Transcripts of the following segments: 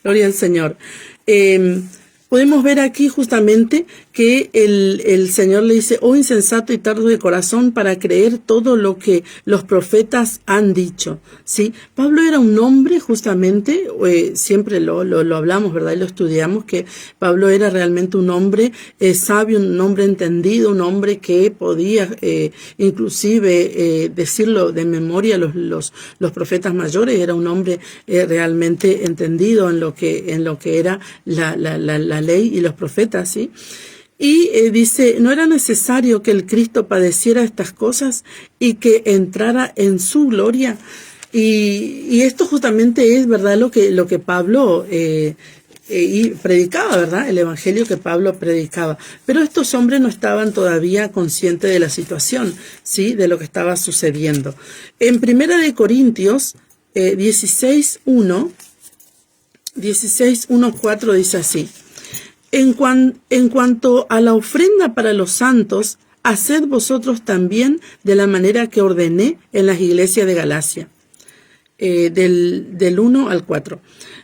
Gloria al Señor. Podemos ver aquí justamente que el Señor le dice, oh insensato y tardo de corazón para creer todo lo que los profetas han dicho, ¿sí? Pablo era un hombre justamente, siempre lo hablamos, ¿verdad? Y lo estudiamos, que Pablo era realmente un hombre sabio, un hombre entendido, un hombre que podía inclusive decirlo de memoria los profetas mayores, era un hombre realmente entendido en lo que era la ley y los profetas, ¿sí? Y dice, no era necesario que el Cristo padeciera estas cosas y que entrara en su gloria. Y esto justamente es, ¿verdad?, lo que Pablo y predicaba, ¿verdad?, el evangelio que Pablo predicaba. Pero estos hombres no estaban todavía conscientes de la situación, ¿sí?, de lo que estaba sucediendo. En 1 Corintios 16:1-4 dice así: En cuanto a la ofrenda para los santos, haced vosotros también de la manera que ordené en las iglesias de Galacia. Del 1 al 4.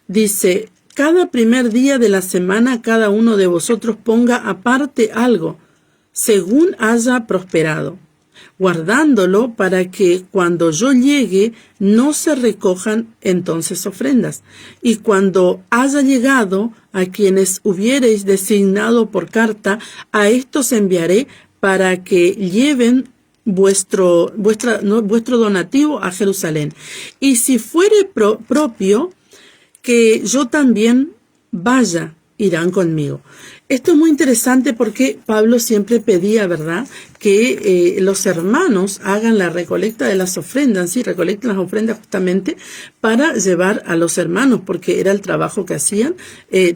Dice, cada primer día de la semana cada uno de vosotros ponga aparte algo, según haya prosperado, guardándolo para que cuando yo llegue no se recojan entonces ofrendas. Y cuando haya llegado a quienes hubiereis designado por carta, a estos enviaré para que lleven vuestro donativo a Jerusalén. Y si fuere propio que yo también vaya, irán conmigo. Esto es muy interesante porque Pablo siempre pedía, ¿verdad?, que los hermanos hagan la recolecta de las ofrendas, ¿sí? Recolecten las ofrendas justamente para llevar a los hermanos, porque era el trabajo que hacían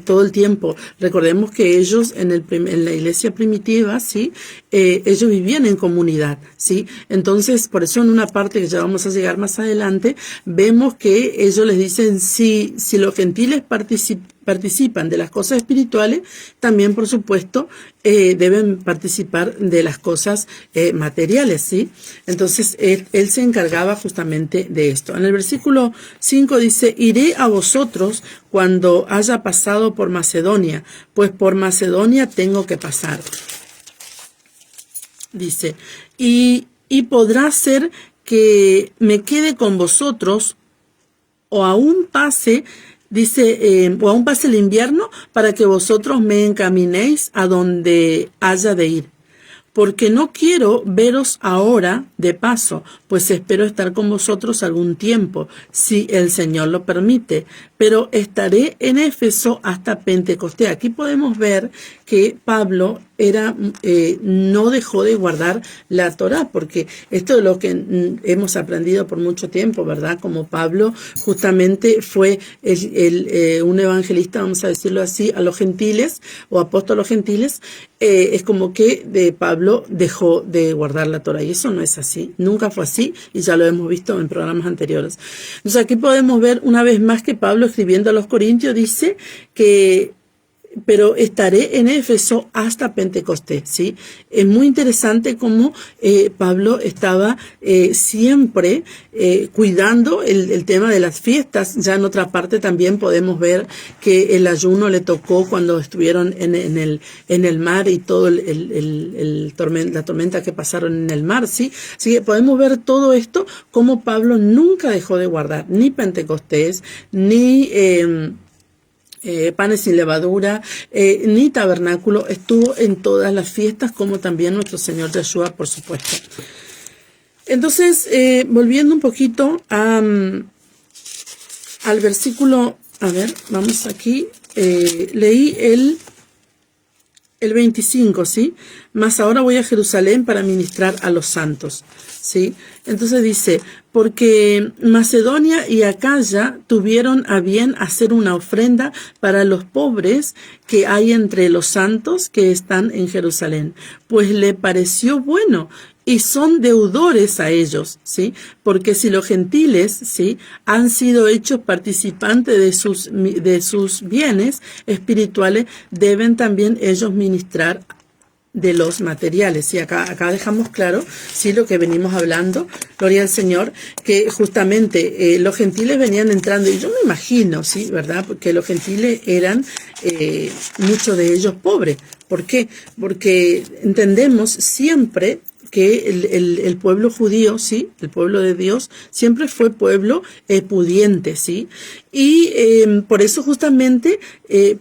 todo el tiempo. Recordemos que ellos en la iglesia primitiva, ¿sí?, ellos vivían en comunidad, ¿sí? Entonces, por eso en una parte que ya vamos a llegar más adelante, vemos que ellos les dicen, si los gentiles participan de las cosas espirituales, también, por supuesto, deben participar de las cosas materiales, ¿sí? Entonces, él se encargaba justamente de esto. En el versículo 5 dice, iré a vosotros cuando haya pasado por Macedonia, pues por Macedonia tengo que pasar. Dice, y podrá ser que me quede con vosotros o aún pase, dice, o aún pase el invierno para que vosotros me encaminéis a donde haya de ir. Porque no quiero veros ahora de paso, pues espero estar con vosotros algún tiempo, si el Señor lo permite, pero estaré en Éfeso hasta Pentecostés. Aquí podemos ver que Pablo no dejó de guardar la Torá, porque esto es lo que hemos aprendido por mucho tiempo, ¿verdad? Como Pablo justamente fue un evangelista, vamos a decirlo así, a los gentiles, o apóstol a los gentiles, es como que Pablo dejó de guardar la Torá, y eso no es así, nunca fue así, y ya lo hemos visto en programas anteriores. Entonces aquí podemos ver una vez más que Pablo, escribiendo a los Corintios, dice que pero estaré en Éfeso hasta Pentecostés, ¿sí? Es muy interesante cómo Pablo estaba siempre cuidando el tema de las fiestas. Ya en otra parte también podemos ver que el ayuno le tocó cuando estuvieron en el mar y todo la tormenta que pasaron en el mar, ¿sí? Así que podemos ver todo esto, cómo Pablo nunca dejó de guardar ni Pentecostés, ni panes sin levadura, ni tabernáculo. Estuvo en todas las fiestas, como también nuestro Señor Yeshua, por supuesto. Entonces, volviendo un poquito al versículo, a ver, vamos aquí, leí el 25, ¿sí? Mas ahora voy a Jerusalén para ministrar a los santos, ¿sí? Entonces dice, porque Macedonia y Acaya tuvieron a bien hacer una ofrenda para los pobres que hay entre los santos que están en Jerusalén, pues le pareció bueno, y son deudores a ellos, ¿sí? Porque si los gentiles, ¿sí?, han sido hechos participantes de sus bienes espirituales, deben también ellos ministrar de los materiales. Y acá dejamos claro, sí, lo que venimos hablando, gloria al Señor, que justamente los gentiles venían entrando, y yo me imagino, sí, ¿verdad? Porque los gentiles eran, muchos de ellos pobres. ¿Por qué? Porque entendemos siempre que el pueblo judío, sí, el pueblo de Dios, siempre fue pueblo pudiente, sí, y por eso justamente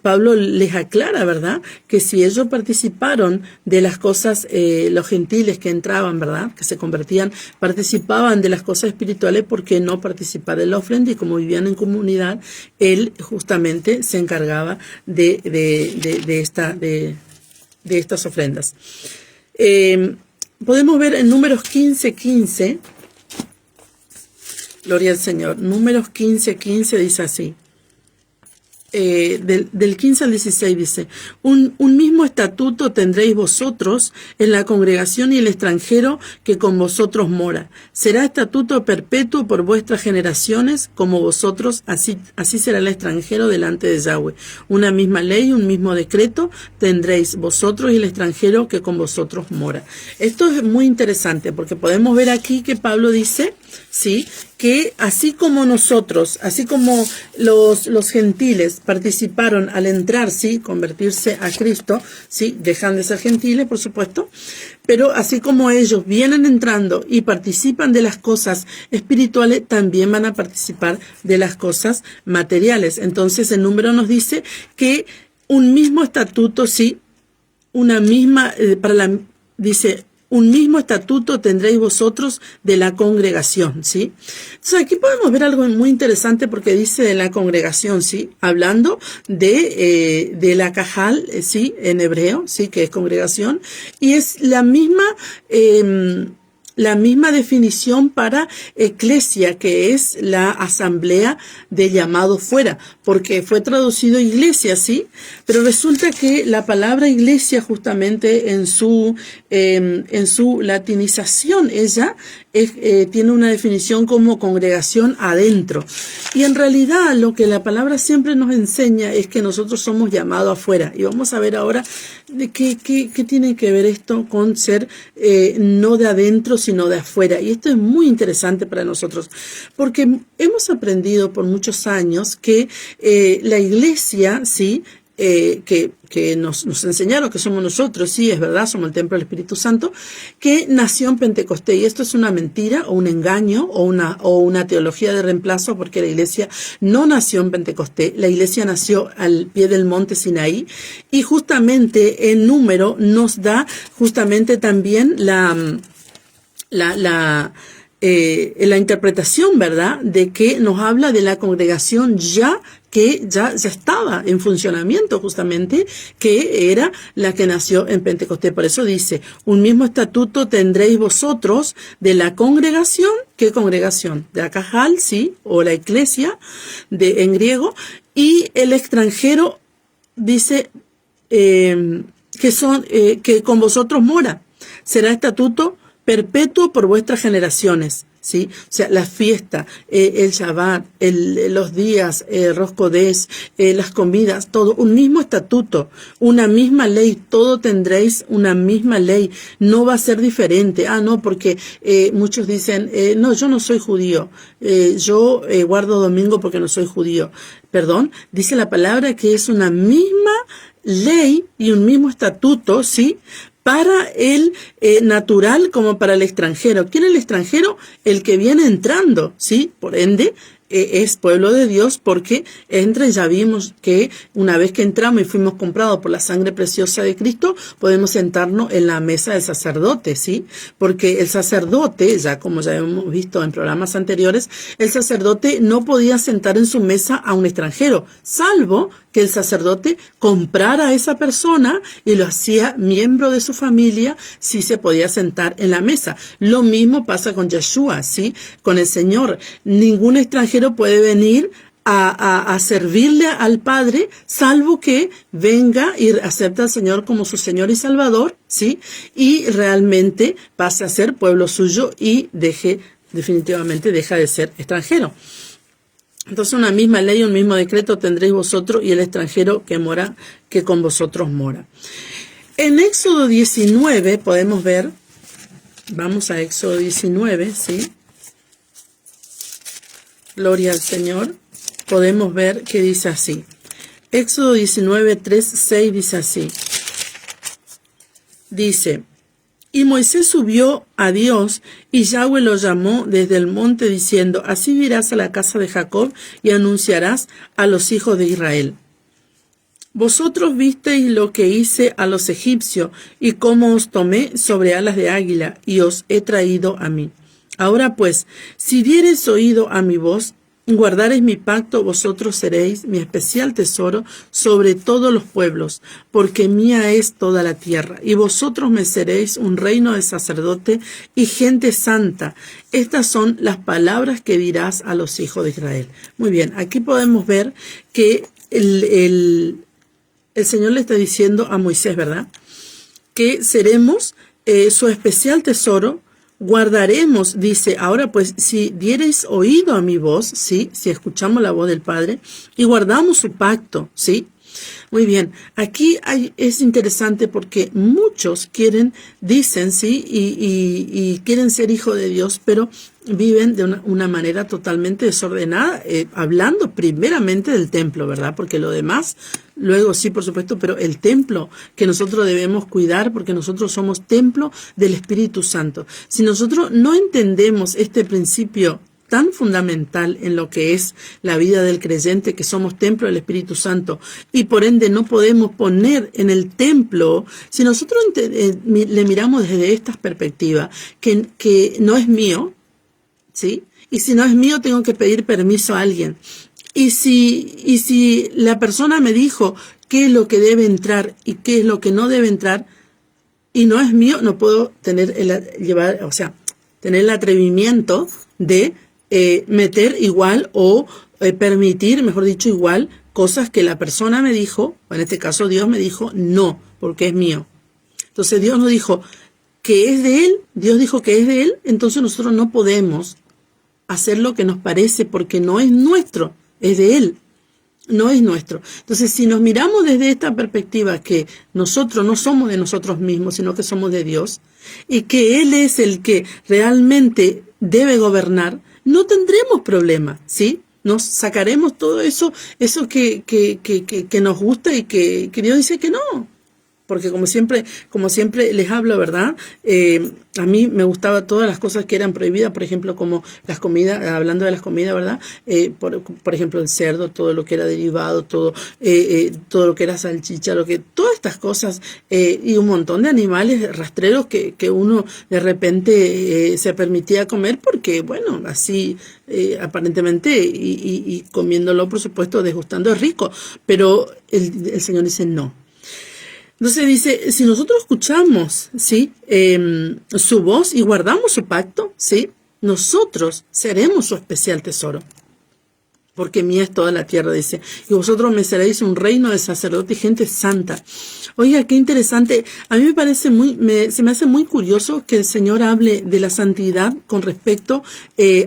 Pablo les aclara, ¿verdad?, que si ellos participaron de las cosas, los gentiles que entraban, ¿verdad?, que se convertían, participaban de las cosas espirituales, ¿por qué no participar de la ofrenda? Y como vivían en comunidad, él justamente se encargaba de estas ofrendas. Podemos ver en Números 15:15, gloria al Señor, Números 15:15 dice así, del 15 al 16 dice, un mismo estatuto tendréis vosotros en la congregación y el extranjero que con vosotros mora. Será estatuto perpetuo por vuestras generaciones, como vosotros, así será el extranjero delante de Yahweh. Una misma ley, un mismo decreto tendréis vosotros y el extranjero que con vosotros mora. Esto es muy interesante porque podemos ver aquí que Pablo dice, sí, que así como nosotros, así como los gentiles participaron al entrar, sí, convertirse a Cristo, sí, dejan de ser gentiles, por supuesto, pero así como ellos vienen entrando y participan de las cosas espirituales, también van a participar de las cosas materiales. Entonces el número nos dice que un mismo estatuto, sí, una misma, dice, un mismo estatuto tendréis vosotros de la congregación, ¿sí? Entonces aquí podemos ver algo muy interesante porque dice de la congregación, ¿sí? Hablando de la cajal, ¿sí? En hebreo, ¿sí? Que es congregación. Y es la misma definición para eclesia, que es la asamblea de llamado fuera, porque fue traducido iglesia, sí, pero resulta que la palabra iglesia justamente en su latinización, ella tiene una definición como congregación adentro. Y en realidad lo que la palabra siempre nos enseña es que nosotros somos llamados afuera. Y vamos a ver ahora de qué tiene que ver esto con ser no de adentro, sino de afuera. Y esto es muy interesante para nosotros, porque hemos aprendido por muchos años que la iglesia, sí, que nos enseñaron que somos nosotros, sí, es verdad, somos el templo del Espíritu Santo, que nació en Pentecostés. Y esto es una mentira o un engaño o una teología de reemplazo, porque la iglesia no nació en Pentecostés. La iglesia nació al pie del monte Sinaí, y justamente el número nos da justamente también la interpretación, ¿verdad?, de que nos habla de la congregación que ya estaba en funcionamiento, justamente, que era la que nació en Pentecostés. Por eso dice, un mismo estatuto tendréis vosotros de la congregación. ¿Qué congregación? De la cajal, sí, o la iglesia, en griego, y el extranjero dice que con vosotros mora. Será estatuto perpetuo por vuestras generaciones, ¿sí? O sea, la fiesta, el Shabbat, los días, Rosh Kodesh, las comidas, todo, un mismo estatuto, una misma ley, todo tendréis una misma ley, no va a ser diferente. No, porque muchos dicen, no, yo no soy judío, yo guardo domingo porque no soy judío. Perdón, dice la palabra que es una misma ley y un mismo estatuto, ¿sí?, para el natural como para el extranjero. ¿Quién es el extranjero? El que viene entrando, ¿sí? Por ende, es pueblo de Dios, porque ya vimos que una vez que entramos y fuimos comprados por la sangre preciosa de Cristo, podemos sentarnos en la mesa del sacerdote, ¿sí? Porque el sacerdote, como ya hemos visto en programas anteriores, el sacerdote no podía sentar en su mesa a un extranjero, salvo que el sacerdote comprara a esa persona y lo hacía miembro de su familia, sí se podía sentar en la mesa. Lo mismo pasa con Yeshua, ¿sí? Con el Señor. Ningún extranjero puede venir a servirle al Padre, salvo que venga y acepte al Señor como su Señor y Salvador, ¿sí? Y realmente pase a ser pueblo suyo y definitivamente deja de ser extranjero. Entonces, una misma ley, un mismo decreto tendréis vosotros y el extranjero que con vosotros mora. En Éxodo 19 podemos ver, vamos a Éxodo 19, ¿sí? Gloria al Señor. Podemos ver que dice así. Éxodo 19, 3, 6 dice así. Dice, y Moisés subió a Dios, y Yahweh lo llamó desde el monte diciendo, así irás a la casa de Jacob y anunciarás a los hijos de Israel. Vosotros visteis lo que hice a los egipcios, y cómo os tomé sobre alas de águila, y os he traído a mí. Ahora pues, si diereis oído a mi voz, guardareis mi pacto, vosotros seréis mi especial tesoro sobre todos los pueblos, porque mía es toda la tierra, y vosotros me seréis un reino de sacerdote y gente santa. Estas son las palabras que dirás a los hijos de Israel. Muy bien, aquí podemos ver que el Señor le está diciendo a Moisés, ¿verdad?, que seremos su especial tesoro. Guardaremos, dice, ahora pues, si diereis oído a mi voz, ¿sí? Si escuchamos la voz del Padre y guardamos su pacto, ¿sí? Muy bien, aquí es interesante porque muchos dicen, ¿sí? Y quieren ser hijos de Dios, pero viven de una manera totalmente desordenada, hablando primeramente del templo, ¿verdad? Porque lo demás, luego sí, por supuesto, pero el templo que nosotros debemos cuidar, porque nosotros somos templo del Espíritu Santo. Si nosotros no entendemos este principio tan fundamental en lo que es la vida del creyente, que somos templo del Espíritu Santo, y por ende no podemos poner en el templo, si nosotros le miramos desde esta perspectiva, que no es mío, ¿sí? Y si no es mío, tengo que pedir permiso a alguien. Y si la persona me dijo qué es lo que debe entrar y qué es lo que no debe entrar, y no es mío, no puedo tener tener el atrevimiento de meter igual o permitir, mejor dicho, igual, cosas que la persona me dijo, o en este caso Dios me dijo, no, porque es mío. Entonces Dios no dijo que es de Él, Dios dijo que es de Él, entonces nosotros no podemos hacer lo que nos parece porque no es nuestro, es de Él, no es nuestro. Entonces, si nos miramos desde esta perspectiva que nosotros no somos de nosotros mismos, sino que somos de Dios, y que Él es el que realmente debe gobernar, no tendremos problema, ¿sí? Nos sacaremos todo eso que nos gusta y que Dios dice que no. Porque como siempre les hablo, ¿verdad? A mí me gustaba todas las cosas que eran prohibidas, por ejemplo, como las comidas, hablando de las comidas, ¿verdad? Por ejemplo, el cerdo, todo lo que era derivado, todo lo que era salchicha, todas estas cosas, y un montón de animales rastreros que uno de repente se permitía comer porque, bueno, así aparentemente, y comiéndolo, por supuesto, desgustando es rico, pero el Señor dice no. Entonces dice, si nosotros escuchamos, ¿sí? Su voz y guardamos su pacto, ¿sí? Nosotros seremos su especial tesoro. Porque mía es toda la tierra, dice. Y vosotros me seréis un reino de sacerdotes y gente santa. Oiga, qué interesante. A mí me parece se me hace muy curioso que el Señor hable de la santidad con respecto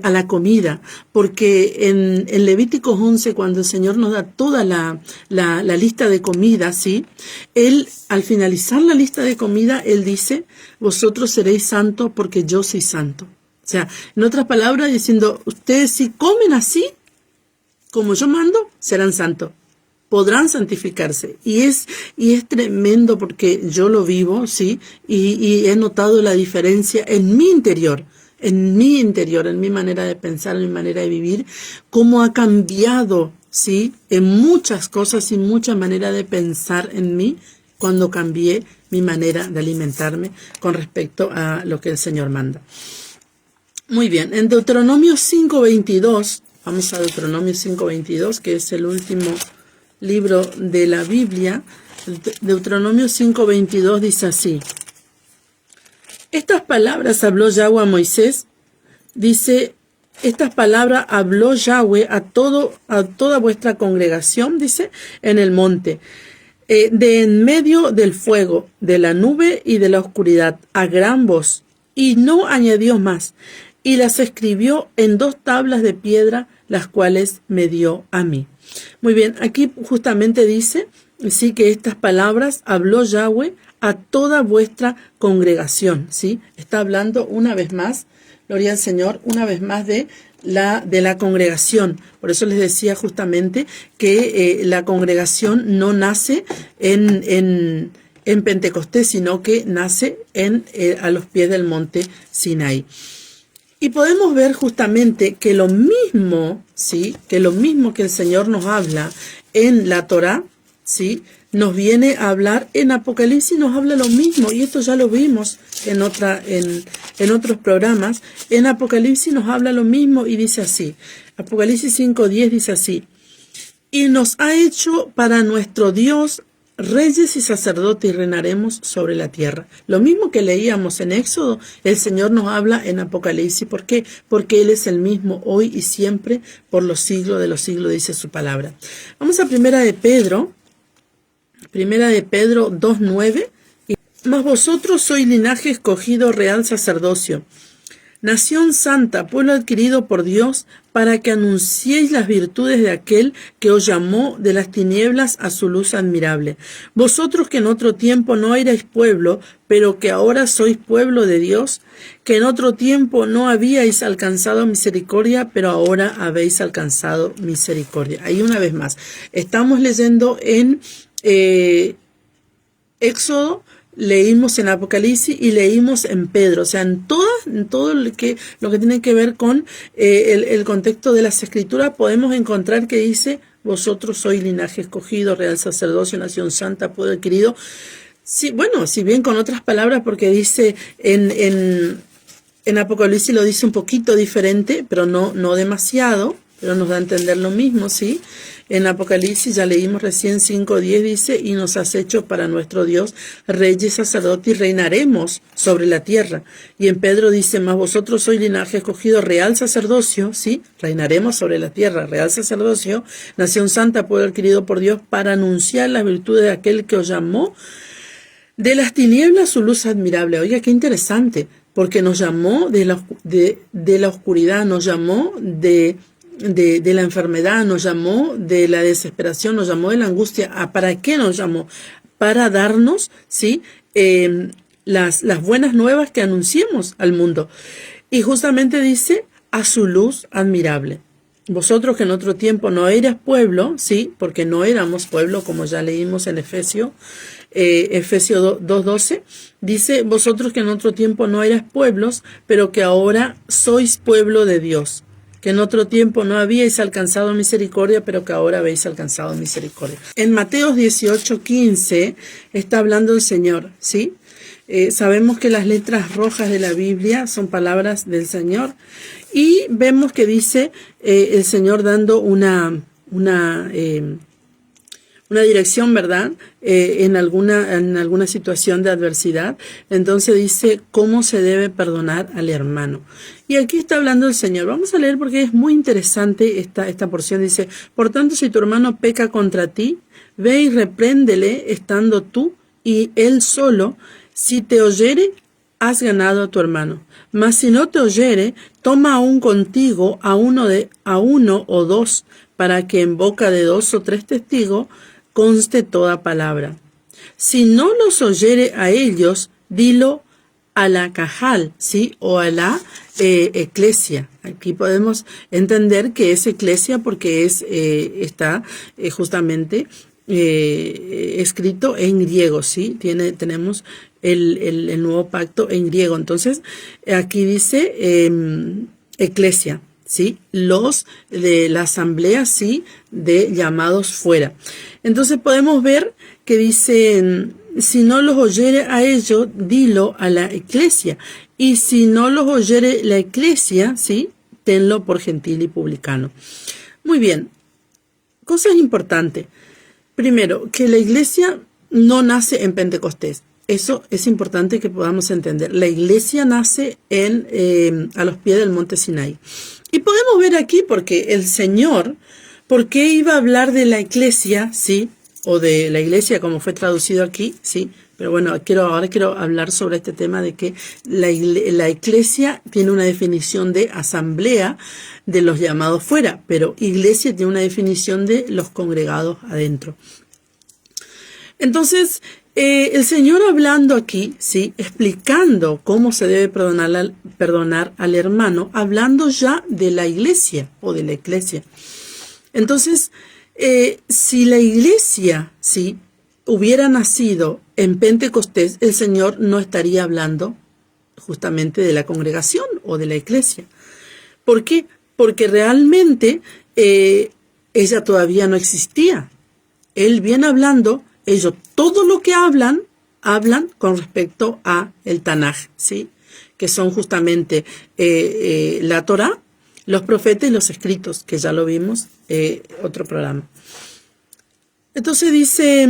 a la comida. Porque en Levíticos 11, cuando el Señor nos da toda la lista de comida, ¿sí? Él, al finalizar la lista de comida, Él dice, vosotros seréis santos porque yo soy santo. O sea, en otras palabras, diciendo, ustedes si comen así, como yo mando, serán santos, podrán santificarse. Y es tremendo porque yo lo vivo, ¿sí? Y he notado la diferencia en mi interior, en mi manera de pensar, en mi manera de vivir, cómo ha cambiado, ¿sí? En muchas cosas y mucha manera de pensar en mí cuando cambié mi manera de alimentarme con respecto a lo que el Señor manda. Muy bien, en Deuteronomio 5:22, vamos a Deuteronomio 5:22, que es el último libro de la Biblia. Deuteronomio 5:22 dice así. Estas palabras habló Yahweh a Moisés. Dice, estas palabras habló Yahweh a toda vuestra congregación, dice, en el monte, de en medio del fuego, de la nube y de la oscuridad, a gran voz. Y no añadió más. Y las escribió en 2 tablas de piedra, las cuales me dio a mí. Muy bien, aquí justamente dice, sí, que estas palabras habló Yahweh a toda vuestra congregación, ¿sí? Está hablando una vez más, gloria al Señor, una vez más de la congregación. Por eso les decía justamente que la congregación no nace en Pentecostés, sino que nace a los pies del monte Sinaí. Y podemos ver justamente que lo mismo, ¿sí? Que lo mismo que el Señor nos habla en la Torá, ¿sí? Nos viene a hablar en Apocalipsis, nos habla lo mismo, y esto ya lo vimos en otros programas. En Apocalipsis nos habla lo mismo y dice así, Apocalipsis 5:10 dice así, y nos ha hecho para nuestro Dios reyes y sacerdotes y reinaremos sobre la tierra. Lo mismo que leíamos en Éxodo, el Señor nos habla en Apocalipsis. ¿Por qué? Porque Él es el mismo hoy y siempre por los siglos de los siglos, dice su palabra. Vamos a Primera de Pedro 2:9. Mas vosotros sois linaje escogido, real sacerdocio, nación santa, pueblo adquirido por Dios, para que anunciéis las virtudes de aquel que os llamó de las tinieblas a su luz admirable. Vosotros que en otro tiempo no erais pueblo, pero que ahora sois pueblo de Dios, que en otro tiempo no habíais alcanzado misericordia, pero ahora habéis alcanzado misericordia. Ahí una vez más, estamos leyendo en Éxodo, leímos en Apocalipsis y leímos en Pedro, o sea, en todo lo que tiene que ver con el contexto de las Escrituras, podemos encontrar que dice, vosotros sois linaje escogido, real sacerdocio, nación santa, pueblo adquirido. Sí, bueno, si bien con otras palabras, porque dice en Apocalipsis lo dice un poquito diferente, pero no demasiado, pero nos da a entender lo mismo, ¿sí? En Apocalipsis ya leímos recién 5:10 dice, y nos has hecho para nuestro Dios reyes, sacerdotes y reinaremos sobre la tierra. Y en Pedro dice, mas vosotros sois linaje escogido, real sacerdocio, ¿sí? Reinaremos sobre la tierra, real sacerdocio, nación santa, pueblo adquirido por Dios, para anunciar las virtudes de aquel que os llamó de las tinieblas su luz admirable. Oiga, qué interesante, porque nos llamó de la oscuridad, nos llamó de la enfermedad, nos llamó de la desesperación, nos llamó de la angustia. ¿Para qué nos llamó? Para darnos, ¿sí? Las buenas nuevas que anunciemos al mundo. Y justamente dice, a su luz admirable. Vosotros que en otro tiempo no eras pueblo, ¿sí? Porque no éramos pueblo, como ya leímos en Efesios 2:12, dice, vosotros que en otro tiempo no eras pueblos, pero que ahora sois pueblo de Dios, que en otro tiempo no habíais alcanzado misericordia, pero que ahora habéis alcanzado misericordia. En Mateo 18:15 está hablando el Señor, ¿sí? Sabemos que las letras rojas de la Biblia son palabras del Señor y vemos que dice el Señor dando una dirección, ¿verdad? En alguna situación de adversidad. Entonces dice cómo se debe perdonar al hermano. Y aquí está hablando el Señor. Vamos a leer porque es muy interesante esta porción. Dice, por tanto, si tu hermano peca contra ti, ve y repréndele estando tú y él solo. Si te oyere, has ganado a tu hermano. Mas si no te oyere, toma aún contigo a uno o dos, para que en boca de 2 o 3 testigos conste toda palabra. Si no los oyere a ellos, dilo a la cajal, ¿sí? O a la eclesia. Aquí podemos entender que es eclesia porque está justamente escrito en griego, ¿sí? Tenemos el nuevo pacto en griego. Entonces, aquí dice eclesia, ¿sí? Los de la asamblea, ¿sí? De llamados fuera. Entonces podemos ver que dice, si no los oyere a ellos, dilo a la eclesia. Y si no los oyere la eclesia, ¿sí? Tenlo por gentil y publicano. Muy bien. Cosas importantes. Primero, que la iglesia no nace en Pentecostés. Eso es importante que podamos entender. La iglesia nace a los pies del monte Sinaí. Y podemos ver aquí porque el Señor, ¿por qué iba a hablar de la iglesia, sí? O de la iglesia como fue traducido aquí, sí? Pero bueno, ahora quiero hablar sobre este tema de que la iglesia tiene una definición de asamblea de los llamados fuera, pero iglesia tiene una definición de los congregados adentro. Entonces, el Señor hablando aquí, ¿sí? Explicando cómo se debe perdonar al hermano, hablando ya de la iglesia o de la iglesia. Entonces, si la iglesia, ¿sí?, hubiera nacido en Pentecostés, el Señor no estaría hablando justamente de la congregación o de la iglesia. ¿Por qué? Porque realmente ella todavía no existía. Él viene hablando, ellos todo lo que hablan con respecto a el Tanaj, ¿sí? Que son justamente la Torá, los profetas y los escritos, que ya lo vimos otro programa. Entonces dice,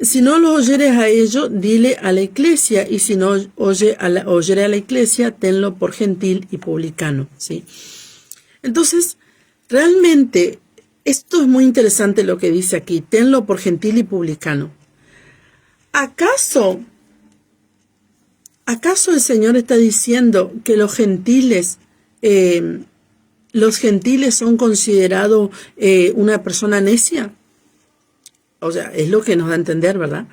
si no lo oyeres a ellos, dile a la iglesia, y si no oyere a la iglesia, tenlo por gentil y publicano, ¿sí? Entonces, realmente, esto es muy interesante lo que dice aquí, tenlo por gentil y publicano. ¿Acaso el Señor está diciendo que los gentiles son considerados una persona necia? O sea, es lo que nos da a entender, ¿verdad?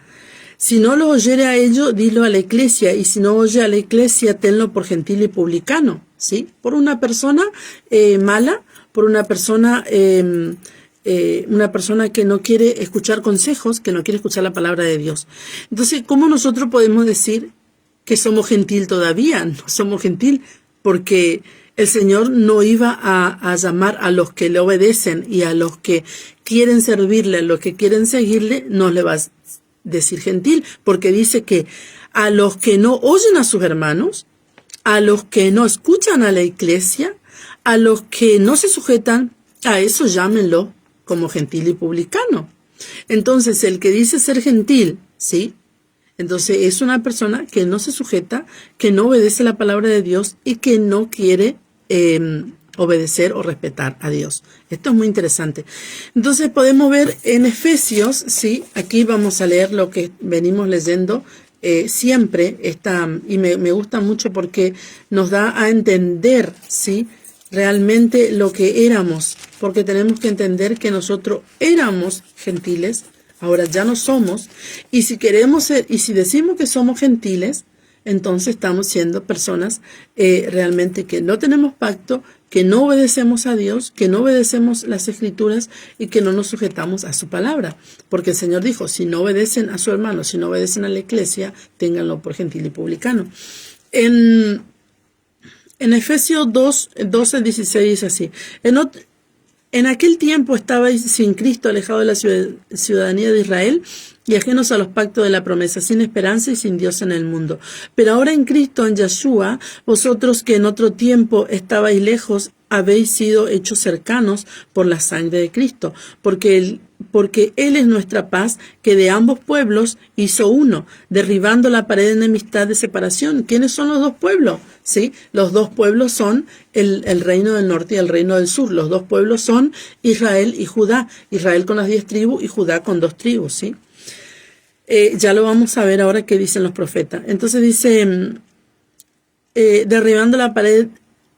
Si no lo oyere a ellos, dilo a la iglesia, y si no oye a la iglesia, tenlo por gentil y publicano, ¿sí? Por una persona mala, por una persona que no quiere escuchar consejos, que no quiere escuchar la palabra de Dios. Entonces, ¿cómo nosotros podemos decir que somos gentil todavía? No somos gentil porque el Señor no iba a llamar a los que le obedecen y a los que quieren servirle, a los que quieren seguirle, no le va a decir gentil, porque dice que a los que no oyen a sus hermanos, a los que no escuchan a la iglesia, a los que no se sujetan, a eso llámenlo como gentil y publicano. Entonces, el que dice ser gentil, ¿sí?, entonces es una persona que no se sujeta, que no obedece la palabra de Dios y que no quiere obedecer o respetar a Dios. Esto es muy interesante. Entonces podemos ver en Efesios, ¿sí? Aquí vamos a leer lo que venimos leyendo siempre, y me gusta mucho porque nos da a entender, ¿sí?, realmente lo que éramos, porque tenemos que entender que nosotros éramos gentiles, ahora ya no somos, y si queremos ser, y si decimos que somos gentiles, entonces estamos siendo personas realmente que no tenemos pacto, que no obedecemos a Dios, que no obedecemos las Escrituras y que no nos sujetamos a su palabra. Porque el Señor dijo, si no obedecen a su hermano, si no obedecen a la iglesia, ténganlo por gentil y publicano. En Efesios 2, 12, 16 dice así, en aquel tiempo estabais sin Cristo, alejados de la ciudadanía de Israel y ajenos a los pactos de la promesa, sin esperanza y sin Dios en el mundo. Pero ahora en Cristo, en Yeshua, vosotros que en otro tiempo estabais lejos, habéis sido hechos cercanos por la sangre de Cristo, porque Él es nuestra paz, que de ambos pueblos hizo uno, derribando la pared de enemistad de separación. ¿Quiénes son los dos pueblos? ¿Sí? Los dos pueblos son el reino del norte y el reino del sur. Los dos pueblos son Israel y Judá. Israel con las 10 tribus y Judá con 2 tribus, ¿sí? Ya lo vamos a ver ahora qué dicen los profetas. Entonces dice, derribando la pared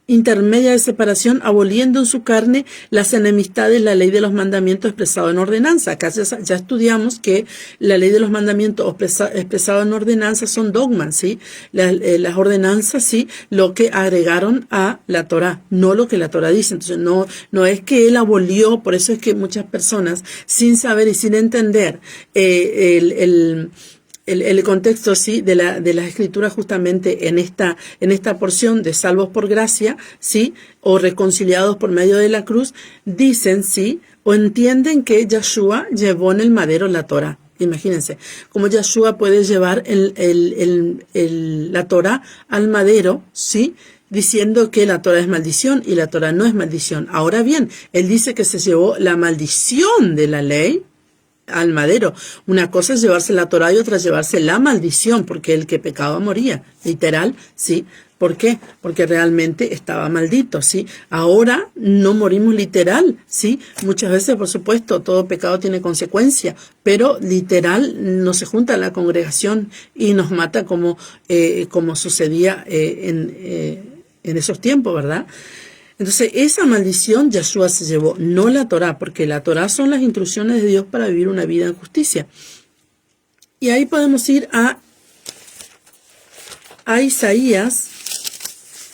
intermedia de separación, aboliendo en su carne las enemistades, la ley de los mandamientos expresado en ordenanza. Acá ya estudiamos que la ley de los mandamientos expresado en ordenanza son dogmas, ¿sí? Las ordenanzas, sí, lo que agregaron a la Torá, no lo que la Torá dice. Entonces no es que él abolió, por eso es que muchas personas, sin saber y sin entender el contexto, sí, de la escritura, justamente en esta porción de salvos por gracia, sí, o reconciliados por medio de la cruz, dicen, sí, o entienden que Yeshua llevó en el madero la Torá. Imagínense, cómo Yeshua puede llevar la Torá al madero, sí, diciendo que la Torá es maldición y la Torá no es maldición. Ahora bien, él dice que se llevó la maldición de la ley al madero. Una cosa es llevarse la Torá y otra es llevarse la maldición, porque el que pecaba moría, literal, sí, ¿Por qué? Porque realmente estaba maldito, ¿sí? Ahora no morimos literal, ¿sí? Muchas veces, por supuesto, todo pecado tiene consecuencia, pero literal no se junta la congregación y nos mata como sucedía en esos tiempos, ¿verdad? Entonces, esa maldición Yahshua se llevó, no la Torá, porque la Torá son las instrucciones de Dios para vivir una vida en justicia. Y ahí podemos ir a Isaías,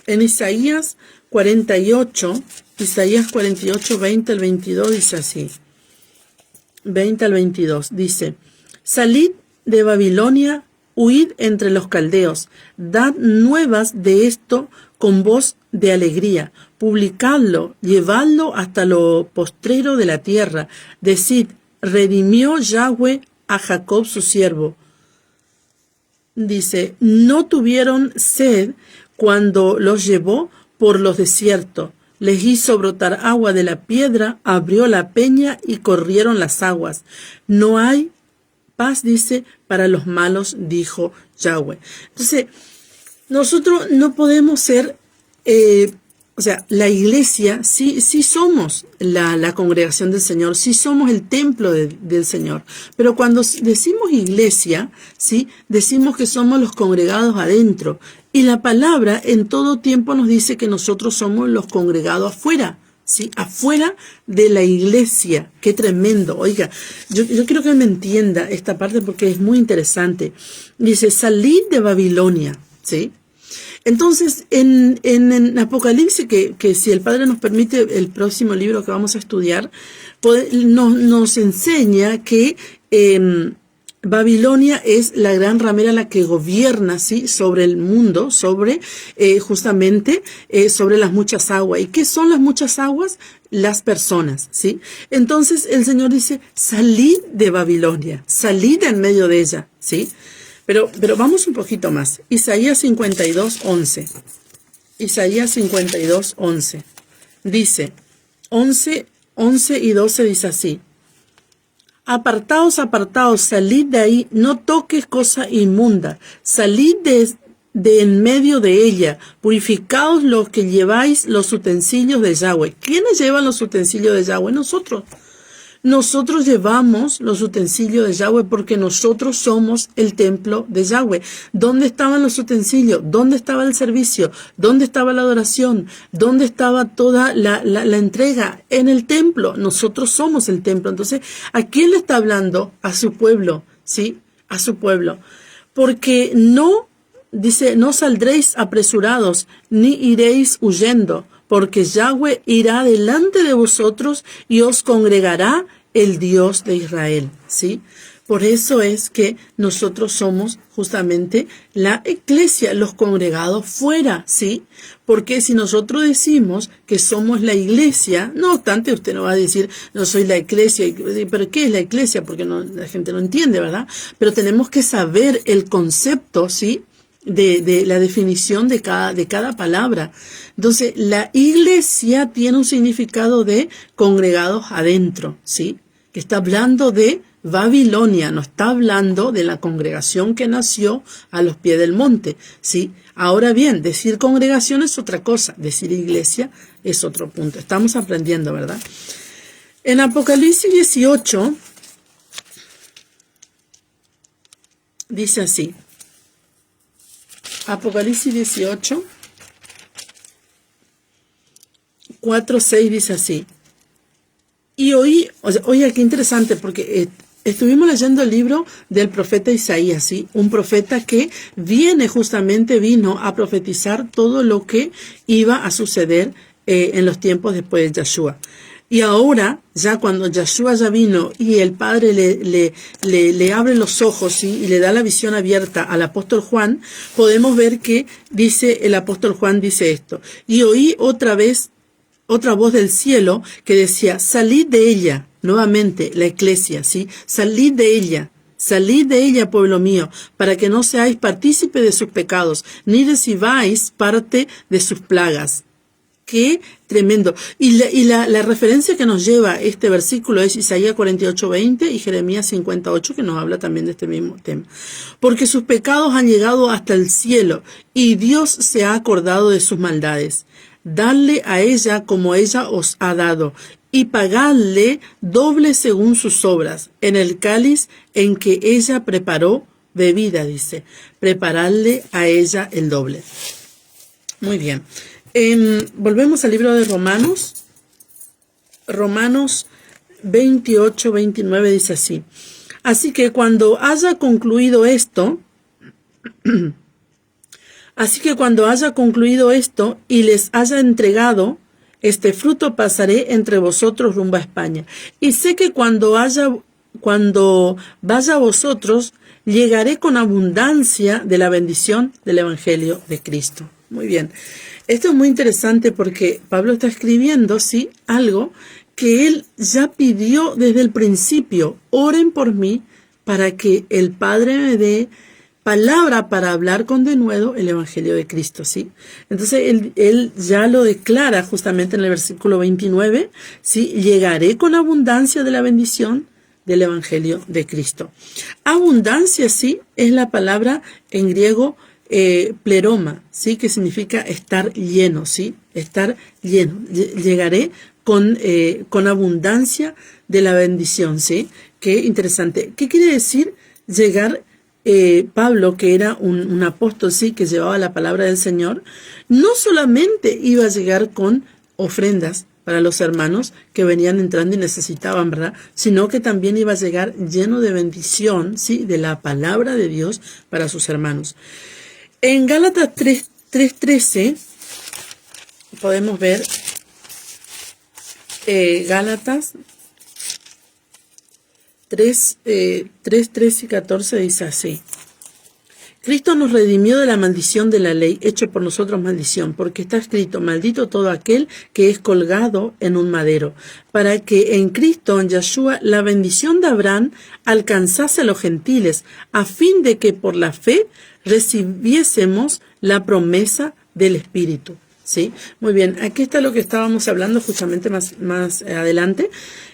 en Isaías 48, 20 al 22, dice así, 20 al 22, dice, salid de Babilonia, huid entre los caldeos, dad nuevas de esto con voz de alegría, publicadlo, llevadlo hasta lo postrero de la tierra, decid, redimió Yahweh a Jacob su siervo. Dice, no tuvieron sed cuando los llevó por los desiertos, les hizo brotar agua de la piedra, abrió la peña y corrieron las aguas. No hay paz, dice, para los malos, dijo Yahweh. Entonces, nosotros no podemos ser, la iglesia, sí somos la congregación del Señor, sí somos el templo del Señor, pero cuando decimos iglesia, sí, decimos que somos los congregados adentro, y la palabra en todo tiempo nos dice que nosotros somos los congregados afuera, ¿sí? Afuera de la iglesia. Qué tremendo. Oiga, yo quiero que me entienda esta parte porque es muy interesante. Dice, salid de Babilonia, ¿sí? Entonces, en Apocalipsis, que si el Padre nos permite, el próximo libro que vamos a estudiar, nos enseña que Babilonia es la gran ramera la que gobierna, ¿sí?, sobre el mundo, sobre sobre las muchas aguas. ¿Y qué son las muchas aguas? Las personas, ¿sí? Entonces el Señor dice, salid de Babilonia, salid en medio de ella, ¿sí? Pero vamos un poquito más. Isaías 52, 11. Isaías 52, 11. Dice, 11 y 12 dice así. Apartaos, salid de ahí, no toques cosa inmunda, salid de en medio de ella, purificaos los que lleváis los utensilios de Yahweh. ¿Quiénes llevan los utensilios de Yahweh? Nosotros. Nosotros llevamos los utensilios de Yahweh porque nosotros somos el templo de Yahweh. ¿Dónde estaban los utensilios? ¿Dónde estaba el servicio? ¿Dónde estaba la adoración? ¿Dónde estaba toda la entrega? En el templo. Nosotros somos el templo. Entonces, ¿a quién le está hablando? A su pueblo, ¿sí? A su pueblo. Porque dice, no saldréis apresurados, ni iréis huyendo, porque Yahweh irá delante de vosotros y os congregará el Dios de Israel, ¿sí? Por eso es que nosotros somos justamente la iglesia, los congregados fuera, ¿sí? Porque si nosotros decimos que somos la iglesia, no obstante usted no va a decir, no soy la iglesia, pero ¿qué es la iglesia? Porque la gente no entiende, ¿verdad? Pero tenemos que saber el concepto, ¿sí?, de la definición de cada palabra. Entonces, la iglesia tiene un significado de congregados adentro, ¿sí? Que está hablando de Babilonia, no está hablando de la congregación que nació a los pies del monte, ¿sí? Ahora bien, decir congregación es otra cosa, decir iglesia es otro punto. Estamos aprendiendo, ¿verdad? En Apocalipsis 18 dice así. Apocalipsis 18, 4, 6 dice así. Y oiga, qué interesante, porque estuvimos leyendo el libro del profeta Isaías, ¿sí? Un profeta que vino a profetizar todo lo que iba a suceder en los tiempos después de Yahshua. Y ahora, ya cuando Yahshua ya vino y el Padre le abre los ojos, ¿sí?, y le da la visión abierta al apóstol Juan, podemos ver que dice el apóstol Juan, dice esto. Y oí otra voz del cielo que decía, salid de ella, nuevamente la iglesia, ¿sí? Salid de ella, pueblo mío, para que no seáis partícipe de sus pecados, ni recibáis parte de sus plagas. Qué tremendo. Y la referencia que nos lleva este versículo es Isaías 48:20 y Jeremías 58, que nos habla también de este mismo tema. Porque sus pecados han llegado hasta el cielo y Dios se ha acordado de sus maldades. Dadle a ella como ella os ha dado y pagadle doble según sus obras. En el cáliz en que ella preparó bebida, dice, prepararle a ella el doble. Muy bien. Volvemos al libro de Romanos. Romanos 28:29 dice así. Así que cuando haya concluido esto y les haya entregado este fruto, pasaré entre vosotros rumbo a España. Y sé que cuando vaya a vosotros, llegaré con abundancia de la bendición del Evangelio de Cristo. Muy bien. Esto es muy interesante porque Pablo está escribiendo, sí, algo que él ya pidió desde el principio. Oren por mí para que el Padre me dé palabra para hablar con denuedo el Evangelio de Cristo, ¿sí? Entonces él ya lo declara justamente en el versículo 29, ¿sí? Llegaré con abundancia de la bendición del Evangelio de Cristo. Abundancia, sí, es la palabra en griego pleroma, ¿sí? Que significa estar lleno, ¿sí? Estar lleno. Llegaré con abundancia de la bendición, ¿sí? Qué interesante. ¿Qué quiere decir llegar? Pablo, que era un apóstol, sí, que llevaba la palabra del Señor, no solamente iba a llegar con ofrendas para los hermanos que venían entrando y necesitaban, ¿verdad? Sino que también iba a llegar lleno de bendición, sí, de la palabra de Dios para sus hermanos. En Gálatas 3:13 podemos ver Gálatas 3:13 y 14 dice así. Cristo nos redimió de la maldición de la ley, hecho por nosotros maldición, porque está escrito, maldito todo aquel que es colgado en un madero, para que en Cristo, en Yeshua, la bendición de Abraham alcanzase a los gentiles, a fin de que por la fe recibiésemos la promesa del Espíritu. ¿Sí? Muy bien, aquí está lo que estábamos hablando justamente más adelante,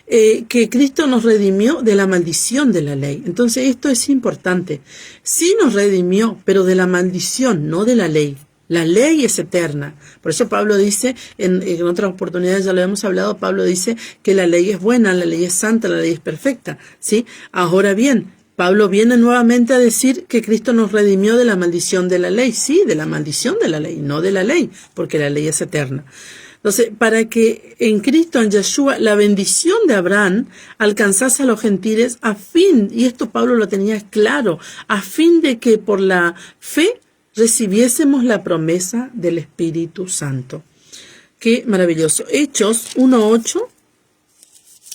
que Cristo nos redimió de la maldición de la ley. Entonces esto es importante. Sí nos redimió, pero de la maldición, no de la ley. La ley es eterna. Por eso Pablo dice, en otras oportunidades ya lo hemos hablado, Pablo dice que la ley es buena, la ley es santa, la ley es perfecta. ¿Sí? Ahora bien, Pablo viene nuevamente a decir que Cristo nos redimió de la maldición de la ley. Sí, de la maldición de la ley, no de la ley, porque la ley es eterna. Entonces, para que en Cristo, en Yeshua, la bendición de Abraham alcanzase a los gentiles a fin, y esto Pablo lo tenía claro, a fin de que por la fe recibiésemos la promesa del Espíritu Santo. Qué maravilloso. Hechos 1:8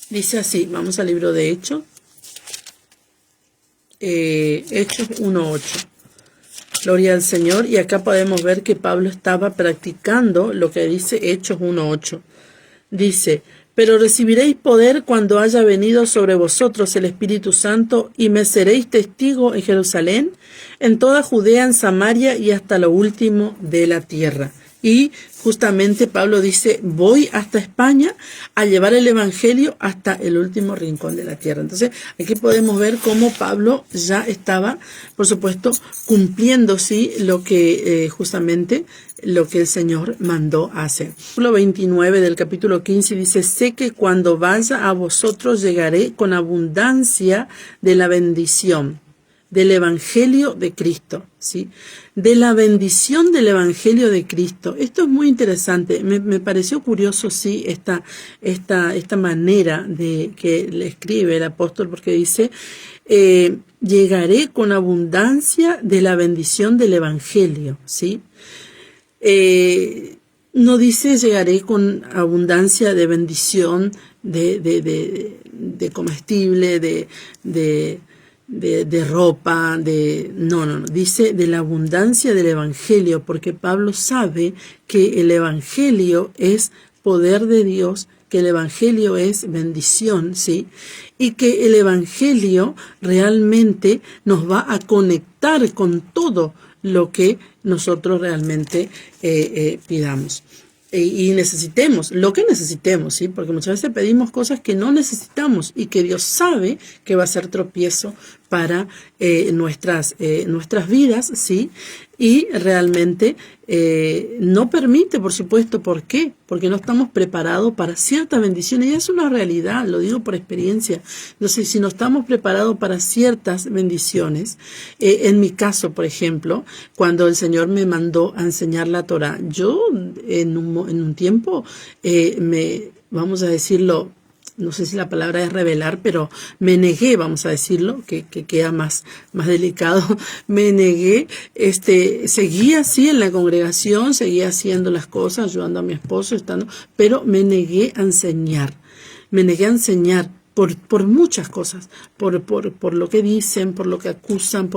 dice así, vamos al libro de Hechos. Hechos 1:8. Gloria al Señor. Y acá podemos ver que Pablo estaba practicando lo que dice Hechos 1:8. Dice, pero recibiréis poder cuando haya venido sobre vosotros el Espíritu Santo y me seréis testigo en Jerusalén, en toda Judea, en Samaria y hasta lo último de la tierra. Y justamente Pablo dice, voy hasta España a llevar el Evangelio hasta el último rincón de la tierra. Entonces, aquí podemos ver cómo Pablo ya estaba, por supuesto, cumpliendo, sí, lo que justamente lo que el Señor mandó hacer. Versículo 29 del capítulo 15 dice, sé que cuando vaya a vosotros llegaré con abundancia de la bendición del Evangelio de Cristo, ¿sí? De la bendición del Evangelio de Cristo. Esto es muy interesante. Me pareció curioso, sí, esta manera de que le escribe el apóstol, porque dice, llegaré con abundancia de la bendición del Evangelio, ¿sí? No dice llegaré con abundancia de bendición de comestible, de ropa, no, dice de la abundancia del Evangelio, porque Pablo sabe que el Evangelio es poder de Dios, que el Evangelio es bendición, ¿sí? Y que el Evangelio realmente nos va a conectar con todo lo que nosotros realmente pidamos. y necesitemos lo que necesitemos, ¿sí? Porque muchas veces pedimos cosas que no necesitamos y que Dios sabe que va a ser tropiezo para nuestras vidas, ¿sí? Y realmente no permite, por supuesto. ¿Por qué? Porque no estamos preparados para ciertas bendiciones, y es una realidad, lo digo por experiencia. Entonces, si no estamos preparados para ciertas bendiciones, en mi caso, por ejemplo, cuando el Señor me mandó a enseñar la Torá, yo en un tiempo vamos a decirlo, no sé si la palabra es revelar, pero me negué, vamos a decirlo, que queda más delicado. Me negué, seguía así en la congregación, seguía haciendo las cosas, ayudando a mi esposo, pero me negué a enseñar. Me negué a enseñar por muchas cosas, por lo que dicen, por lo que acusan,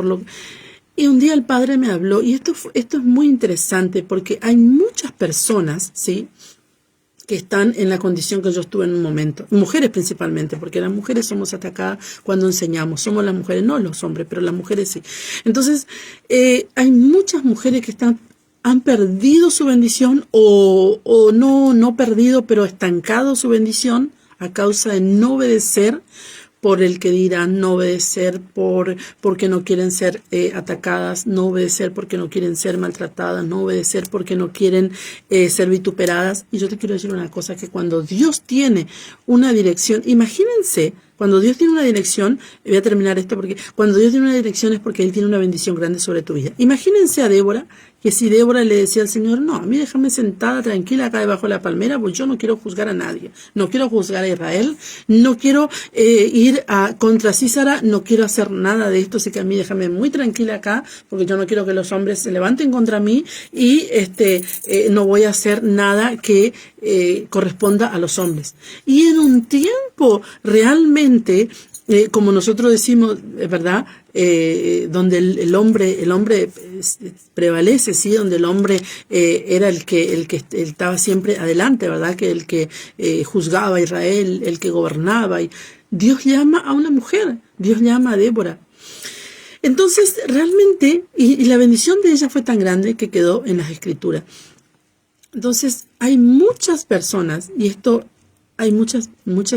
Y un día el Padre me habló, y esto es muy interesante, porque hay muchas personas, ¿sí?, que están en la condición que yo estuve en un momento, mujeres principalmente, porque las mujeres somos atacadas cuando enseñamos, somos las mujeres, no los hombres, pero las mujeres sí. Entonces, hay muchas mujeres que han perdido su bendición, o no perdido, pero estancado su bendición a causa de no obedecer, por el que dirán, no obedecer porque no quieren ser atacadas, no obedecer porque no quieren ser maltratadas, no obedecer porque no quieren ser vituperadas. Y yo te quiero decir una cosa, que cuando Dios tiene una dirección, imagínense, cuando Dios tiene una dirección, voy a terminar esto, porque cuando Dios tiene una dirección es porque Él tiene una bendición grande sobre tu vida. Imagínense a Débora, que si Débora le decía al Señor, no, a mí déjame sentada tranquila acá debajo de la palmera, pues yo no quiero juzgar a nadie, no quiero juzgar a Israel, no quiero ir contra Císara, no quiero hacer nada de esto, así que a mí déjame muy tranquila acá, porque yo no quiero que los hombres se levanten contra mí, y no voy a hacer nada que corresponda a los hombres. Y en un tiempo realmente, como nosotros decimos, ¿verdad?, donde el hombre prevalece, sí, donde el hombre era el que estaba siempre adelante, ¿verdad?, que el que juzgaba a Israel, el que gobernaba. Y Dios llama a una mujer, Dios llama a Débora. Entonces, realmente, y la bendición de ella fue tan grande que quedó en las Escrituras. Entonces, hay muchas personas, y esto, hay muchas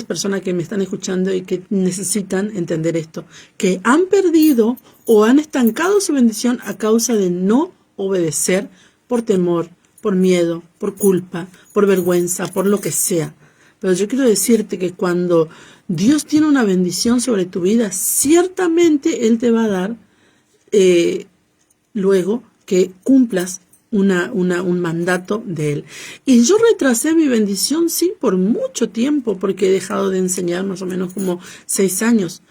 personas que me están escuchando y que necesitan entender esto, que han perdido o han estancado su bendición a causa de no obedecer, por temor, por miedo, por culpa, por vergüenza, por lo que sea. Pero yo quiero decirte que cuando Dios tiene una bendición sobre tu vida, ciertamente Él te va a dar luego que cumplas un mandato de Él. Y yo retrasé mi bendición, sí, por mucho tiempo, porque he dejado de enseñar más o menos como 6 años.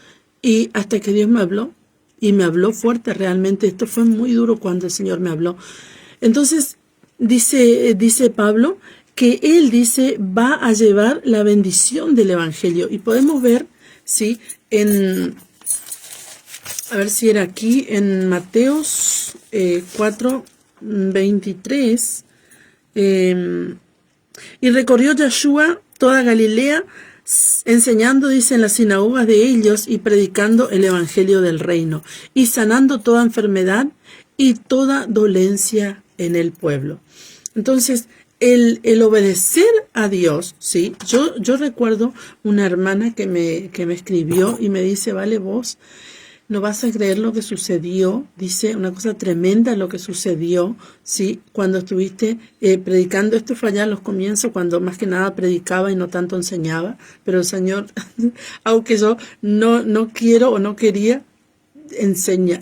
Y hasta que Dios me habló, y me habló fuerte realmente. Esto fue muy duro cuando el Señor me habló. Entonces, dice Pablo, que Él dice, va a llevar la bendición del Evangelio. Y podemos ver, sí, a ver si era aquí, en Mateos 4:23, y recorrió Yeshua toda Galilea, enseñando, dice, en las sinagogas de ellos y predicando el evangelio del reino, y sanando toda enfermedad y toda dolencia en el pueblo. Entonces, el obedecer a Dios, ¿sí? Yo recuerdo una hermana que me escribió y me dice, vale, vos no vas a creer lo que sucedió, dice, una cosa tremenda lo que sucedió, ¿sí? Cuando estuviste predicando. Esto fue allá en los comienzos, cuando más que nada predicaba y no tanto enseñaba, pero el Señor, aunque yo no quiero o no quería, enseña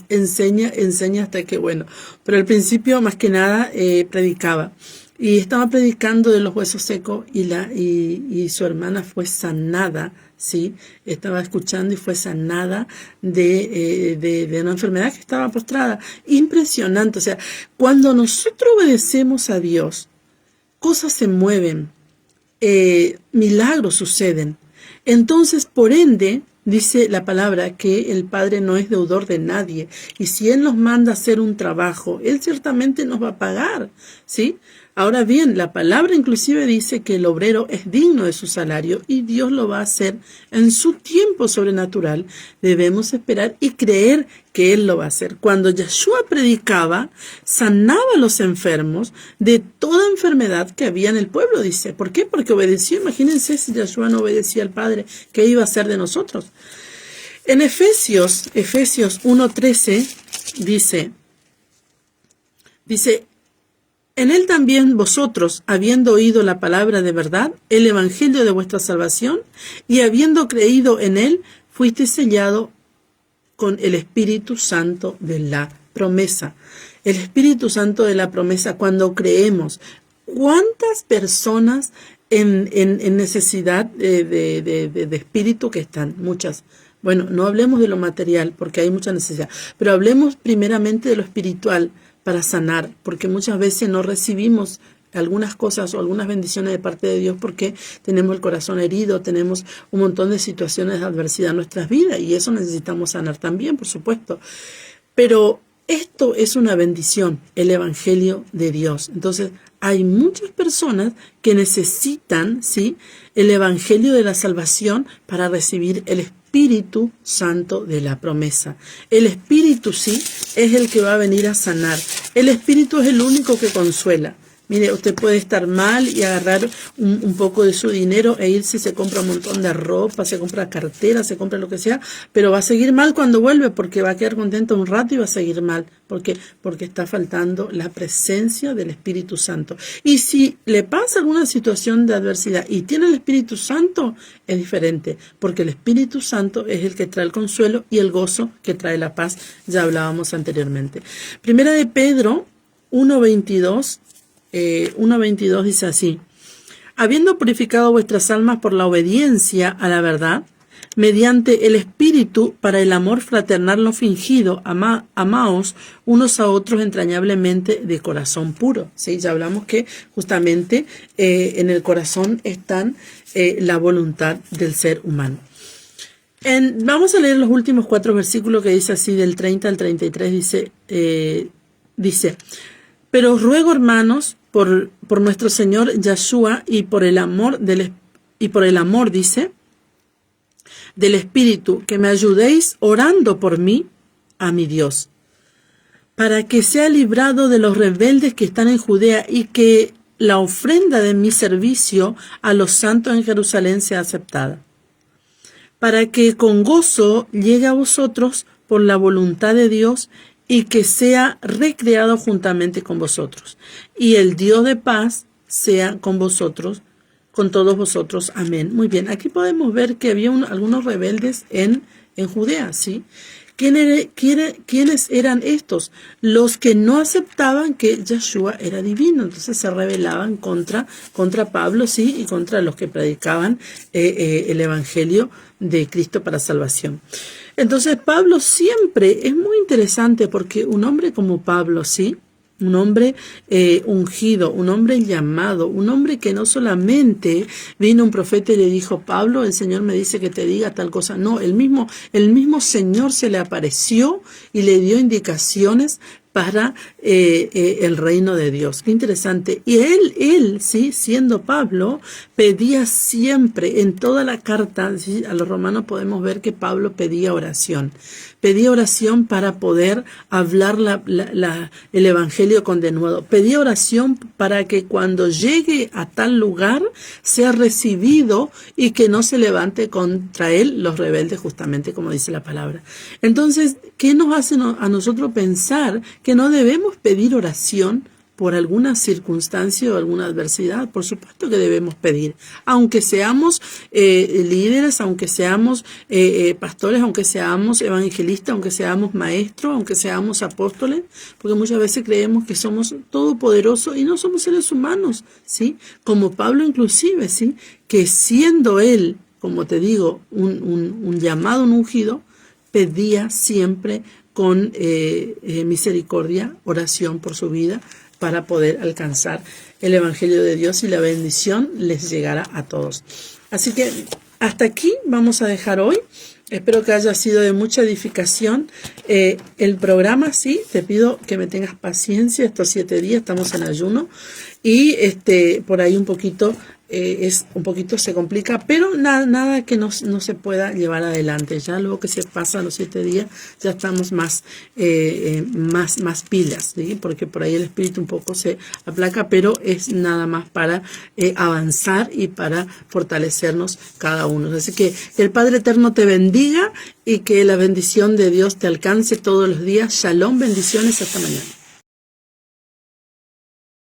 hasta que, bueno, pero al principio más que nada predicaba. Y estaba predicando de los huesos secos, y su hermana fue sanada, ¿sí? Estaba escuchando y fue sanada de una enfermedad que estaba postrada. Impresionante. O sea, cuando nosotros obedecemos a Dios, cosas se mueven, milagros suceden. Entonces, por ende, dice la palabra que el Padre no es deudor de nadie, y si Él nos manda a hacer un trabajo, Él ciertamente nos va a pagar, ¿sí? Ahora bien, la palabra inclusive dice que el obrero es digno de su salario y Dios lo va a hacer en su tiempo sobrenatural. Debemos esperar y creer que Él lo va a hacer. Cuando Yeshua predicaba, sanaba a los enfermos de toda enfermedad que había en el pueblo, dice. ¿Por qué? Porque obedeció. Imagínense si Yeshua no obedecía al Padre, ¿qué iba a hacer de nosotros? En Efesios 1:13 dice, en Él también vosotros, habiendo oído la palabra de verdad, el evangelio de vuestra salvación, y habiendo creído en Él, fuisteis sellado con el Espíritu Santo de la promesa. El Espíritu Santo de la promesa, cuando creemos. ¿Cuántas personas en necesidad de espíritu que están? Muchas. Bueno, no hablemos de lo material, porque hay mucha necesidad, pero hablemos primeramente de lo espiritual, para sanar, porque muchas veces no recibimos algunas cosas o algunas bendiciones de parte de Dios porque tenemos el corazón herido, tenemos un montón de situaciones de adversidad en nuestras vidas y eso necesitamos sanar también, por supuesto. Pero esto es una bendición, el Evangelio de Dios. Entonces, hay muchas personas que necesitan, ¿sí?, el Evangelio de la salvación para recibir el Espíritu Santo de la promesa. El Espíritu, sí, es el que va a venir a sanar. El Espíritu es el único que consuela. Mire, usted puede estar mal y agarrar un poco de su dinero e irse, se compra un montón de ropa, se compra cartera, se compra lo que sea, pero va a seguir mal cuando vuelve porque va a quedar contento un rato y va a seguir mal. ¿Por qué? Porque está faltando la presencia del Espíritu Santo. Y si le pasa alguna situación de adversidad y tiene el Espíritu Santo, es diferente, porque el Espíritu Santo es el que trae el consuelo y el gozo que trae la paz. Ya hablábamos anteriormente. Primera de Pedro 1:22. 1:22 dice así: habiendo purificado vuestras almas por la obediencia a la verdad, mediante el Espíritu, para el amor fraternal no fingido, amaos unos a otros entrañablemente de corazón puro. ¿Sí? Ya hablamos que justamente en el corazón está la voluntad del ser humano. Vamos a leer los últimos 4 versículos que dice así, del 30 al 33, dice: pero os ruego, hermanos, por nuestro Señor Yeshua y por el amor dice, del Espíritu, que me ayudéis orando por mí a mi Dios, para que sea librado de los rebeldes que están en Judea y que la ofrenda de mi servicio a los santos en Jerusalén sea aceptada, para que con gozo llegue a vosotros por la voluntad de Dios y que sea recreado juntamente con vosotros. Y el Dios de paz sea con vosotros, con todos vosotros. Amén. Muy bien, aquí podemos ver que había algunos rebeldes en Judea, ¿sí? ¿Quiénes eran estos? Los que no aceptaban que Yeshua era divino. Entonces se rebelaban contra Pablo, ¿sí? Y contra los que predicaban el Evangelio de Cristo para salvación. Entonces Pablo siempre, es muy interesante porque un hombre como Pablo, ¿sí?, un hombre ungido, un hombre llamado, un hombre que no solamente vino un profeta y le dijo: Pablo, el Señor me dice que te diga tal cosa. No, el mismo Señor se le apareció y le dio indicaciones para el reino de Dios. Qué interesante. Y él, sí, siendo Pablo, pedía siempre, en toda la carta, ¿sí?, a los romanos podemos ver que Pablo pedía oración. Pedía oración para poder hablar el Evangelio con denuedo. Pedía oración para que cuando llegue a tal lugar sea recibido y que no se levante contra él los rebeldes, justamente como dice la palabra. Entonces, ¿qué nos hace a nosotros pensar que no debemos pedir oración por alguna circunstancia o alguna adversidad? Por supuesto que debemos pedir, aunque seamos líderes, aunque seamos pastores, aunque seamos evangelistas, aunque seamos maestros, aunque seamos apóstoles, porque muchas veces creemos que somos todopoderosos y no somos seres humanos, ¿sí? Como Pablo inclusive, ¿sí?, que siendo él, como te digo, un llamado, un ungido, pedía siempre con misericordia, oración por su vida, para poder alcanzar el Evangelio de Dios y la bendición les llegará a todos. Así que hasta aquí vamos a dejar hoy Espero que haya sido de mucha edificación el programa, sí. Te pido que me tengas paciencia estos 7 días, estamos en ayuno y por ahí un poquito se complica, pero nada que no se pueda llevar adelante. Ya luego que se pasan los 7 días ya estamos más pilas, ¿sí? Porque por ahí el espíritu un poco se aplaca, pero es nada más para avanzar y para fortalecernos cada uno. Así que el Padre Eterno te bendiga y que la bendición de Dios te alcance todos los días. Shalom, bendiciones, hasta mañana.